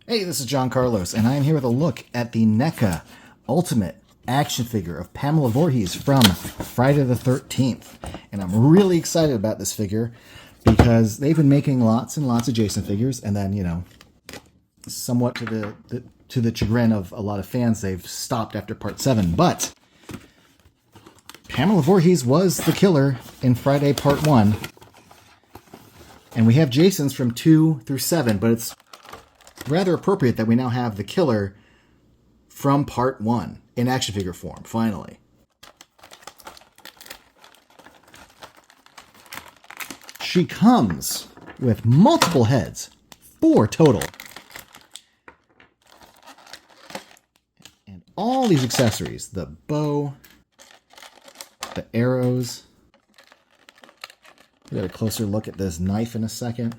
Hey, this is John Carlos, and I am here with a look at the NECA Ultimate action figure of Pamela Voorhees from Friday the 13th. And I'm really excited about this figure because they've been making lots and lots of Jason figures, and then, you know, somewhat to the chagrin of a lot of fans, they've stopped after part 7. But Pamela Voorhees was the killer in Friday part 1. And we have Jasons from 2 through 7, but it's rather appropriate that we now have the killer from part 1 in action figure form, finally. She comes with multiple heads, 4 total. And all these accessories, the bow, the arrows. We'll get a closer look at this knife in a second.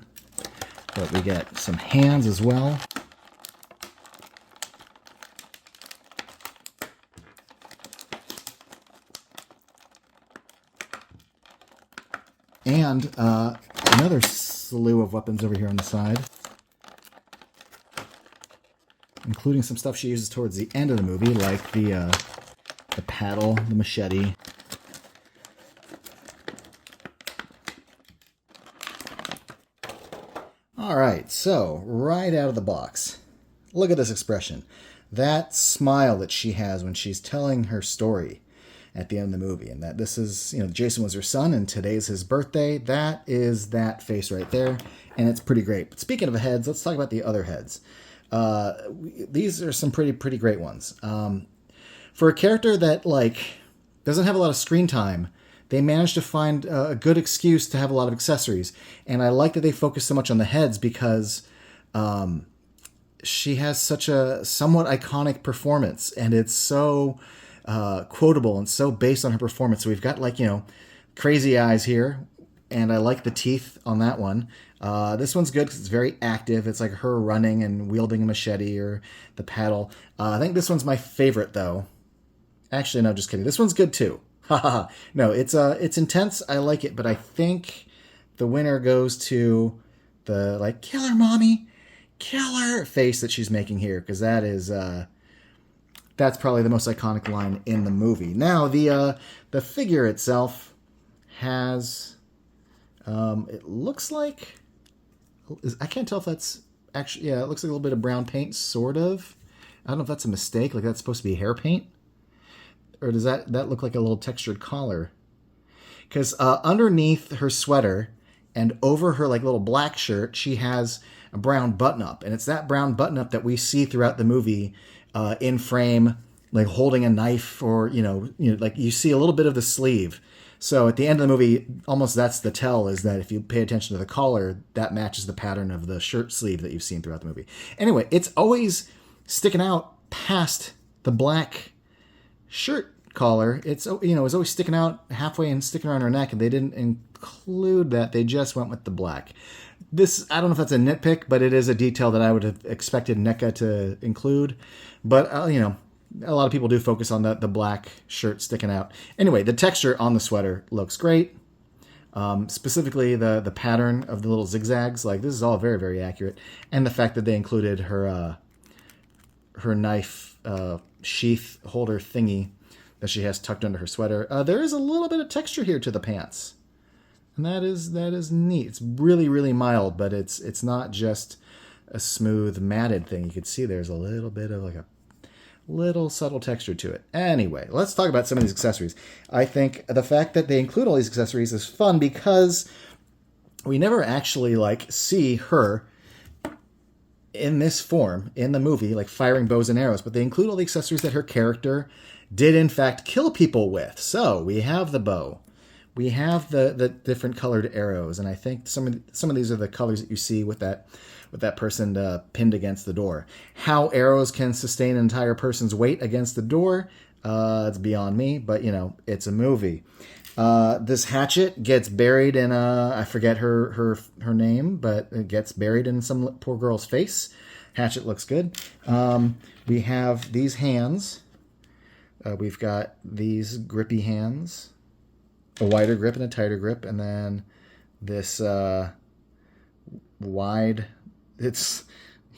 But we get some hands as well. And another slew of weapons over here on the side, including some stuff she uses towards the end of the movie, like the paddle, the machete. All right, so right out of the box, look at this expression. That smile that she has when she's telling her story at the end of the movie, and that this is, you know, Jason was her son and today's his birthday. That is that face right there, and it's pretty great. But speaking of heads, let's talk about the other heads. These are some pretty great ones. For a character that, like, doesn't have a lot of screen time, they managed to find a good excuse to have a lot of accessories. And I like that they focus so much on the heads because she has such a somewhat iconic performance, and it's so quotable and so based on her performance. So we've got, like, you know, crazy eyes here, and I like the teeth on that one. This one's good because it's very active. It's like her running and wielding a machete or the paddle. I think this one's my favorite, though. Actually, no, just kidding. This one's good, too. No, it's intense. I like it, but I think the winner goes to the, like, killer mommy, killer face that she's making here, because that is that's probably the most iconic line in the movie. Now, the figure itself has it looks like, I can't tell if that's actually, yeah, it looks like a little bit of brown paint, sort of. I don't know if that's a mistake, like that's supposed to be hair paint. Or does that look like a little textured collar? Because underneath her sweater and over her, like, little black shirt, she has a brown button-up. And it's that brown button-up that we see throughout the movie in frame, like holding a knife, or, you know, like you see a little bit of the sleeve. So at the end of the movie, almost that's the tell, is that if you pay attention to the collar, that matches the pattern of the shirt sleeve that you've seen throughout the movie. Anyway, it's always sticking out past the black shirt collar. It's, you know, it's always sticking out halfway and sticking around her neck, and they didn't include that. They just went with the black. This, I don't know if that's a nitpick, but it is a detail that I would have expected NECA to include. But, you know, a lot of people do focus on the black shirt sticking out. Anyway, the texture on the sweater looks great. Specifically, the pattern of the little zigzags. Like, this is all very, very accurate. And the fact that they included her knife sheath holder thingy that she has tucked under her sweater. There is a little bit of texture here to the pants, and that is neat. It's really, really mild, but it's not just a smooth matted thing. You can see there's a little bit of, like, a little subtle texture to it. Anyway, let's talk about some of these accessories. I think the fact that they include all these accessories is fun because we never actually, like, see her in this form in the movie, like firing bows and arrows, but they include all the accessories that her character did in fact kill people with. So we have the bow, we have the different colored arrows, and I think some of these are the colors that you see with that person pinned against the door. How arrows can sustain an entire person's weight against the door, it's beyond me, but, you know, it's a movie. This hatchet gets buried in I forget her name, but it gets buried in some poor girl's face. Hatchet looks good. We have these hands. We've got these grippy hands, a wider grip and a tighter grip, and then this wide, it's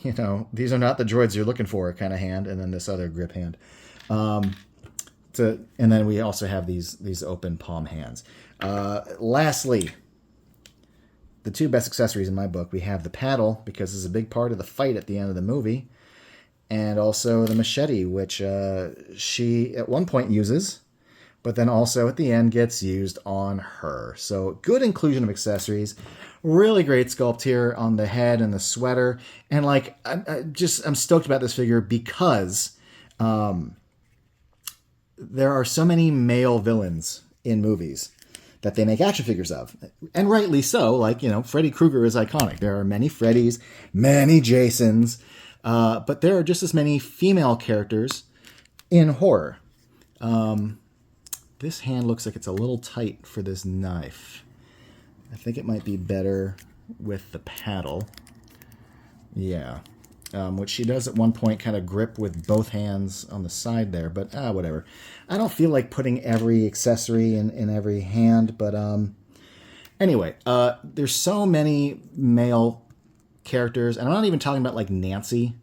you know, these are not the droids you're looking for kind of hand, and then this other grip hand. And then we also have these open palm hands. Lastly, the two best accessories in my book, we have the paddle, because it's a big part of the fight at the end of the movie, and also the machete, which she at one point uses, but then also at the end gets used on her. So good inclusion of accessories. Really great sculpt here on the head and the sweater. And like, I'm stoked about this figure because there are so many male villains in movies that they make action figures of. And rightly so. Like, you know, Freddy Krueger is iconic. There are many Freddys, many Jasons, but there are just as many female characters in horror. This hand looks like it's a little tight for this knife. I think it might be better with the paddle. Yeah. Which she does at one point kind of grip with both hands on the side there, but whatever. I don't feel like putting every accessory in every hand, but anyway, there's so many male characters, and I'm not even talking about like Nancy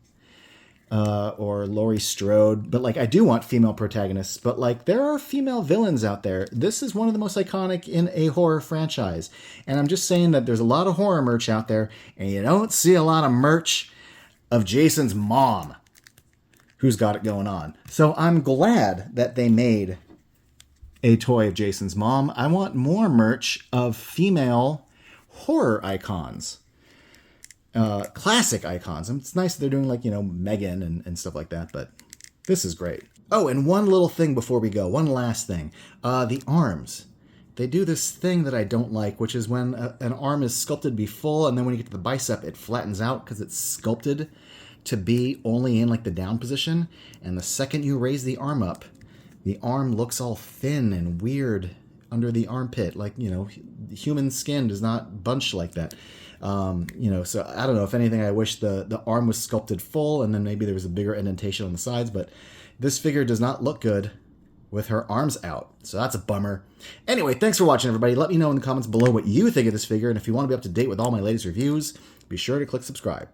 or Laurie Strode, but like I do want female protagonists, but like there are female villains out there. This is one of the most iconic in a horror franchise, and I'm just saying that there's a lot of horror merch out there, and you don't see a lot of merch of Jason's mom, who's got it going on. So I'm glad that they made a toy of Jason's mom. I want more merch of female horror icons. Classic icons. It's nice that they're doing like, you know, Megan and stuff like that, but this is great. Oh, and one little thing before we go. One last thing. The arms. They do this thing that I don't like, which is when an arm is sculpted to be full, and then when you get to the bicep, it flattens out because it's sculpted to be only in like the down position. And the second you raise the arm up, the arm looks all thin and weird under the armpit. Like, you know, human skin does not bunch like that. You know, so I don't know. If anything, I wish the arm was sculpted full, and then maybe there was a bigger indentation on the sides, but this figure does not look good with her arms out. So that's a bummer. Anyway, thanks for watching, everybody. Let me know in the comments below what you think of this figure, and if you want to be up to date with all my latest reviews, be sure to click subscribe.